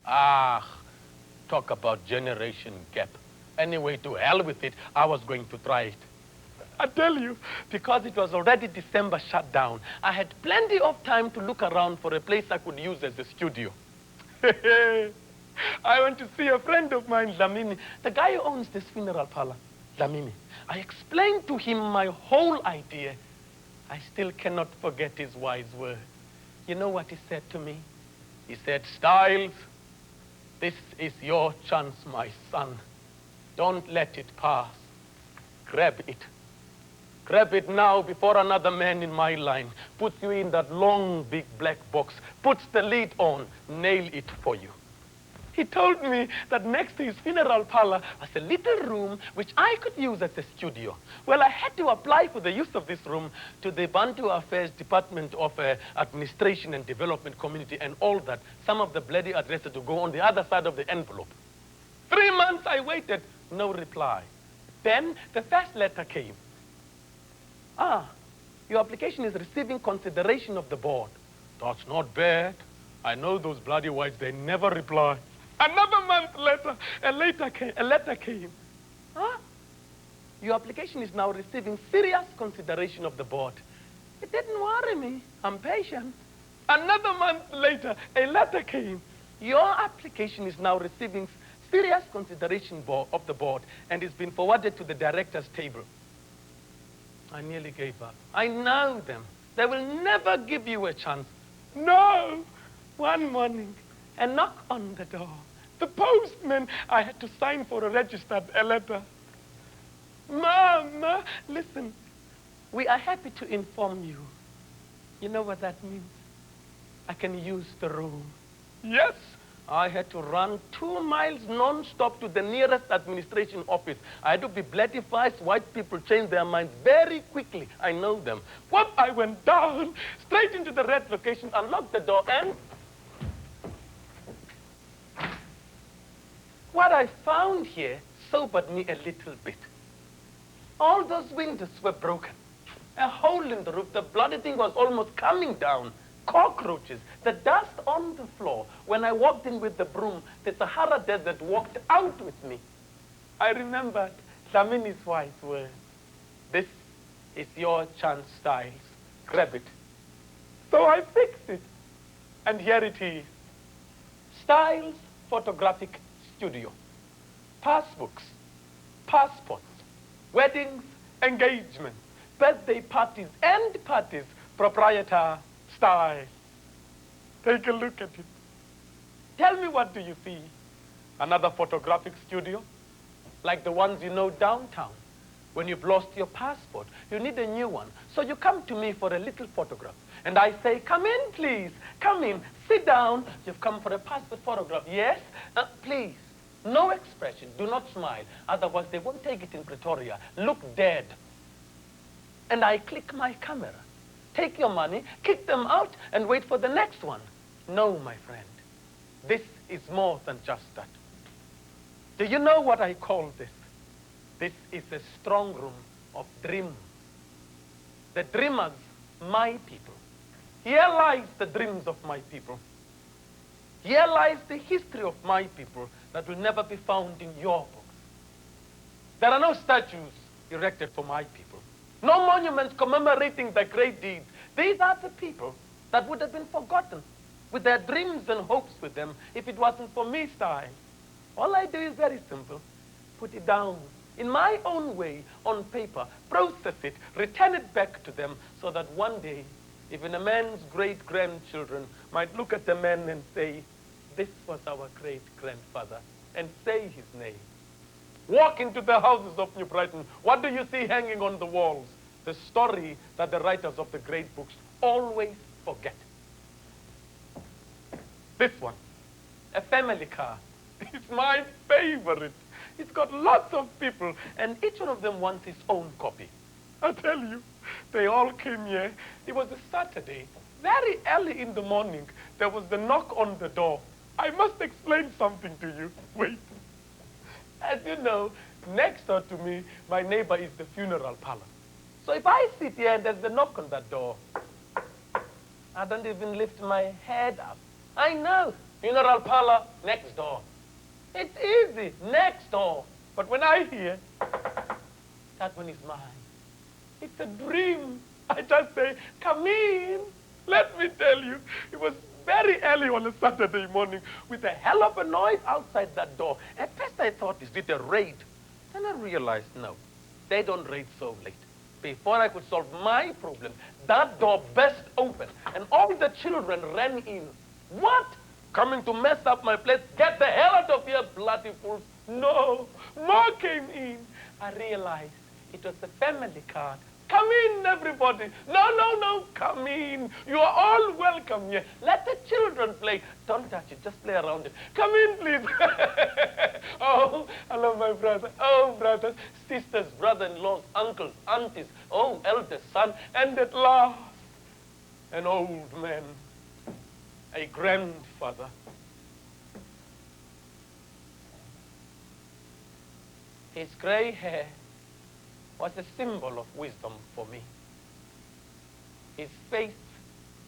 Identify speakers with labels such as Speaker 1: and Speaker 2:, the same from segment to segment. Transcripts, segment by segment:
Speaker 1: Ah, talk about generation gap. Anyway, to hell with it, I was going to try it. I tell you, because it was already December shutdown, I had plenty of time to look around for a place I could use as a studio. I went to see a friend of mine, Dlamini, the guy who owns this funeral parlor, Dlamini. I explained to him my whole idea. I still cannot forget his wise words. You know what he said to me? He said, Styles, this is your chance, my son. Don't let it pass. Grab it. Grab it now before another man in my line puts you in that long, big black box, puts the lid on, nail it for you. He told me that next to his funeral parlor was a little room which I could use as a studio. Well, I had to apply for the use of this room to the Bantu Affairs Department of Administration and Development Community and all that. Some of the bloody addresses to go on the other side of the envelope. 3 months I waited, no reply. Then the first letter came. Ah, your application is receiving consideration of the board. That's not bad. I know those bloody whites, they never reply. Another month later, a letter came. Huh? Your application is now receiving serious consideration of the board. It didn't worry me. I'm patient. Another month later, a letter came. Your application is now receiving serious consideration of the board and it's been forwarded to the director's table. I nearly gave up. I know them. They will never give you a chance. No! One morning, a knock on the door. The postman, I had to sign for a registered letter. Mama, listen, we are happy to inform you. You know what that means? I can use the room. Yes, I had to run 2 miles non-stop to the nearest administration office. I had to be bloody fast. White people change their minds very quickly. I know them. Whoop, I went down, straight into the red location, unlocked the door, and what I found here sobered me a little bit. All those windows were broken. A hole in the roof. The bloody thing was almost coming down. Cockroaches. The dust on the floor. When I walked in with the broom, the Sahara Desert walked out with me. I remembered Dlamini's wise words. This is your chance, Styles. Grab it. So I fixed it. And here it is. Styles Photographic Studio. Passbooks, passports, weddings, engagements, birthday parties and parties, proprietor Style. Take a look at it. Tell me, what do you see? Another photographic studio? Like the ones you know downtown. When you've lost your passport, you need a new one. So you come to me for a little photograph. And I say, come in, please. Come in. Sit down. You've come for a passport photograph. Yes? Please. No expression. Do not smile. Otherwise, they won't take it in Pretoria. Look dead. And I click my camera. Take your money, kick them out, and wait for the next one. No, my friend. This is more than just that. Do you know what I call this? This is a strong room of dreams. The dreamers, my people. Here lies the dreams of my people. Here lies the history of my people that will never be found in your books. There are no statues erected for my people. No monuments commemorating their great deeds. These are the people that would have been forgotten with their dreams and hopes with them if it wasn't for me, Style. All I do is very simple. Put it down in my own way on paper, process it, return it back to them so that one day, even a man's great-grandchildren might look at the man and say, this was our great-grandfather, and say his name. Walk into the houses of New Brighton. What do you see hanging on the walls? The story that the writers of the great books always forget. This one, a family car. It's my favorite. It's got lots of people, and each one of them wants his own copy. I tell you, they all came here. It was a Saturday. Very early in the morning, there was the knock on the door. I must explain something to you. Wait. As you know, next door to me, my neighbor is the funeral parlor. So if I sit here and there's the knock on that door, I don't even lift my head up. I know Funeral parlor, next door. It's easy, next door. But when I hear, that one is mine. It's a dream. I just say, come in. Let me tell you, it was very early on a Saturday morning with a hell of a noise outside that door. At first I thought, is it a raid? Then I realized, no, they don't raid so late. Before I could solve my problem, that door burst open and all the children ran in. What? Coming to mess up my place? Get the hell out of here, bloody fools. No, more came in. I realized it was a family card. Come in, everybody. No, come in. You are all welcome here. Let the children play. Don't touch it, just play around it. Come in, please. Oh, I love my brother. Oh, brothers, sisters, brother-in-laws, uncles, aunties. Oh, eldest son. And at last, an old man, a grandfather. His gray hair was a symbol of wisdom for me. His face,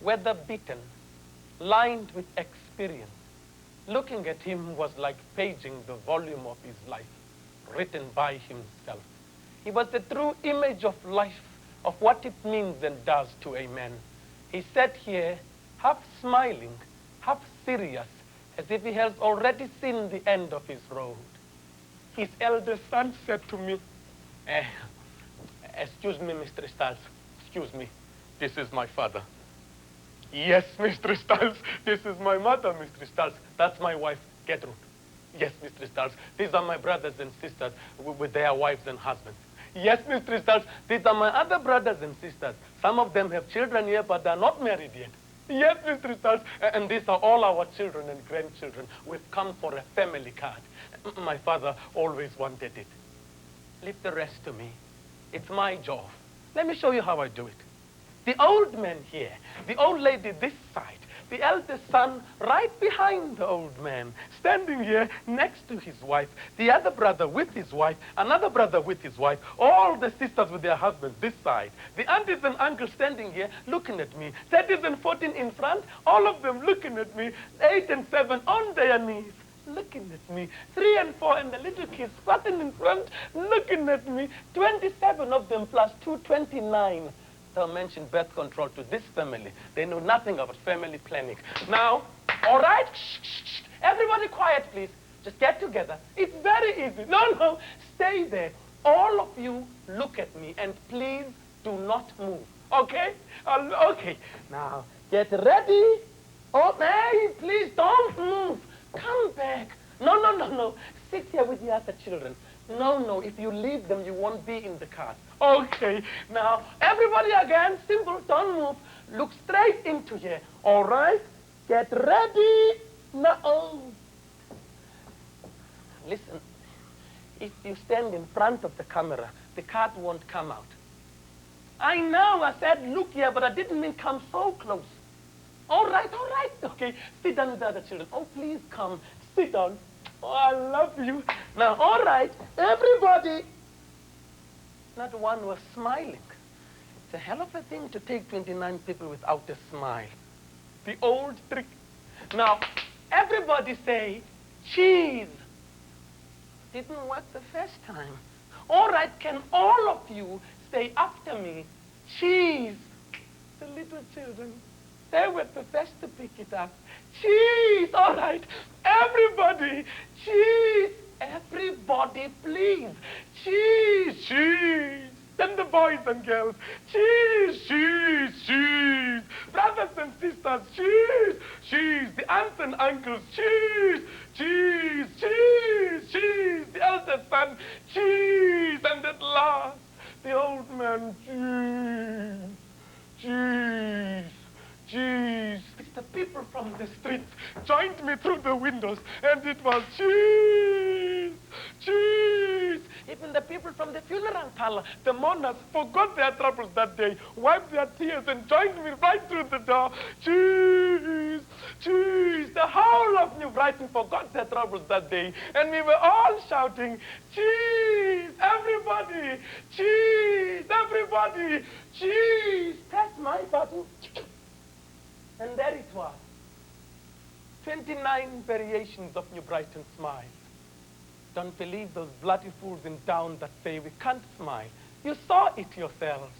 Speaker 1: weather-beaten, lined with experience. Looking at him was like paging the volume of his life, written by himself. He was the true image of life, of what it means and does to a man. He sat here, half smiling, half serious, as if he has already seen the end of his road. His eldest son said to me, excuse me, Mr. Stiles, excuse me, this is my father. Yes, Mr. Stiles, this is my mother, Mr. Stiles. That's my wife, Gertrude. Yes, Mr. Stiles, these are my brothers and sisters with their wives and husbands. Yes, Mr. Stiles, these are my other brothers and sisters. Some of them have children here, but they're not married yet. Yes, Mr. Stiles, and these are all our children and grandchildren. We've come for a family card. My father always wanted it. Leave the rest to me. It's my job. Let me show you how I do it. The old man here, the old lady this side, the eldest son right behind the old man, standing here next to his wife, the other brother with his wife, another brother with his wife, all the sisters with their husbands this side, the aunties and uncles standing here looking at me, 30s and 14 in front, all of them looking at me, 8 and 7 on their knees, looking at me, 3 and 4 and the little kids squatting in front, looking at me, 27 of them plus 2, 29. Don't mention birth control to this family. They know nothing about family planning. Now, all right? Shh. Everybody quiet, please. Just get together. It's very easy. No, stay there. All of you look at me and please do not move. Okay? Okay. Now, get ready. Oh, hey, please don't move. Come back. No. Sit here with the other children. No, if you leave them, you won't be in the car. Okay, now, everybody again, simple, don't move. Look straight into here, all right? Get ready. Now, listen, if you stand in front of the camera, the card won't come out. I know, I said look here, but I didn't mean come so close. All right, okay, sit down with the other children. Oh, please come, sit down. Oh, I love you. Now, all right, everybody. Not one was smiling. It's a hell of a thing to take 29 people without a smile. The old trick. Now, everybody say, cheese. Didn't work the first time. All right, can all of you say after me, cheese? The little children, they were the first to pick it up. Cheese, all right. Everybody, cheese. Everybody, please. Cheese. Then the boys and girls, cheese. Brothers and sisters, cheese. The aunts and uncles, cheese. The eldest son, cheese. And at last, the old man, cheese. The people from the streets joined me through the windows, and it was cheese. Even the people from the funeral parlor, the mourners, forgot their troubles that day, wiped their tears, and joined me right through the door. Cheese. The whole of New Brighton forgot their troubles that day, and we were all shouting, cheese, everybody, cheese. Press my button. And there it was. 29 variations of New Brighton smile. Don't believe those bloody fools in town that say we can't smile. You saw it yourselves.